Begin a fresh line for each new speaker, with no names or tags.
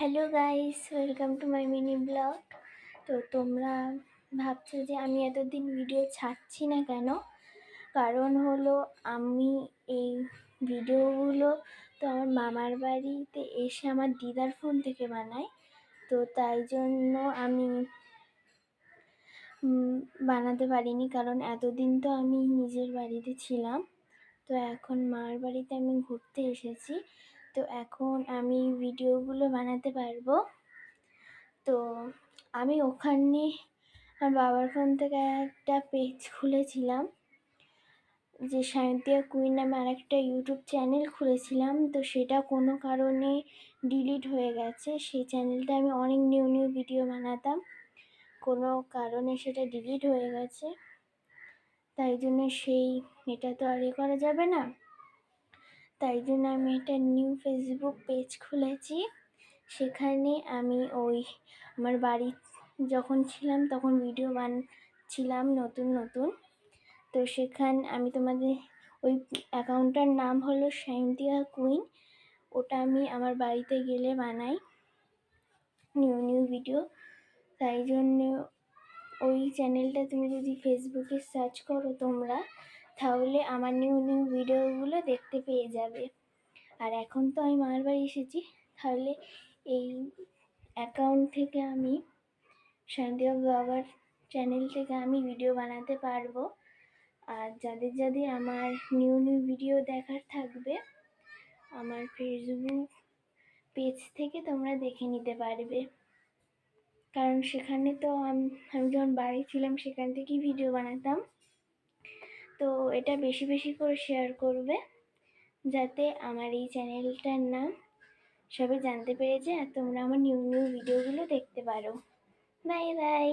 Hello guys, welcome to my mini blog. তো তোমরা ভাবছো যে আমি এতদিন ভিডিও ছাড়ছি না কেন? কারণ হলো আমি এই ভিডিওগুলো তো আমার মামার বাড়িতে এসে আমার দিদার ফোন থেকে বানাই। তো তাই জন্য আমি বানাতে পারিনি, কারণ এতদিন তো আমি নিজের বাড়িতে ছিলাম। তো এখন মার বাড়িতে আমি ঘুরতে এসেছি, তো এখন আমি ভিডিওগুলো বানাতে পারবো। তো আমি ওখানে আমার বাবার ফোন থেকে একটা পেজ খুলেছিলাম, যে সায়ন্তিয়া কুইন নামে আরেকটা ইউটিউব চ্যানেল খুলেছিলাম। তো সেটা কোনো কারণে ডিলিট হয়ে গেছে। সেই চ্যানেলটা আমি অনেক নিউ নিউ ভিডিও বানাতাম, কোনো কারণে সেটা ডিলিট হয়ে গেছে। তাই জন্য এটা তো আর করা যাবে না। তাই জন্য আমি একটা নিউ ফেসবুক পেজ খুলেছি। সেখানে আমি আমার বাড়ি যখন ছিলাম তখন ভিডিও বানাচ্ছিলাম নতুন নতুন। তো আমি তোমাদের ওই অ্যাকাউন্টটার নাম হলো সায়ন্তিয়া কুইন। ওটা আমি আমার বাড়িতে গেলে বানাই নিউ নিউ ভিডিও। তাই জন্য ওই চ্যানেলটা তুমি যদি ফেসবুকে সার্চ করো তোমরা, তাহলে আমার নিউ নিউ ভিডিওগুলো দেখতে পেয়ে যাবে। আর এখন তো আমি মামার বাড়ি এসেছি, তাহলে এই অ্যাকাউন্ট থেকে আমি সায়ন্তিয়া ব্লগার চ্যানেল থেকে আমি ভিডিও বানাতে পারবো। আর যাদের আমার নিউ নিউ ভিডিও দেখার থাকবে, আমার ফেসবুক পেজ থেকে তোমরা দেখে নিতে পারবে। কারণ সেখানে তো আমি যখন বাড়ি ছিলাম সেখান থেকেই ভিডিও বানাতাম। তো এটা বেশি বেশি করে শেয়ার করবে, যাতে আমার এই চ্যানেলটার নাম সবাই জানতে পেরেছে আর তোমরা আমার নিউ নিউ ভিডিওগুলো দেখতে পারো। Bye bye.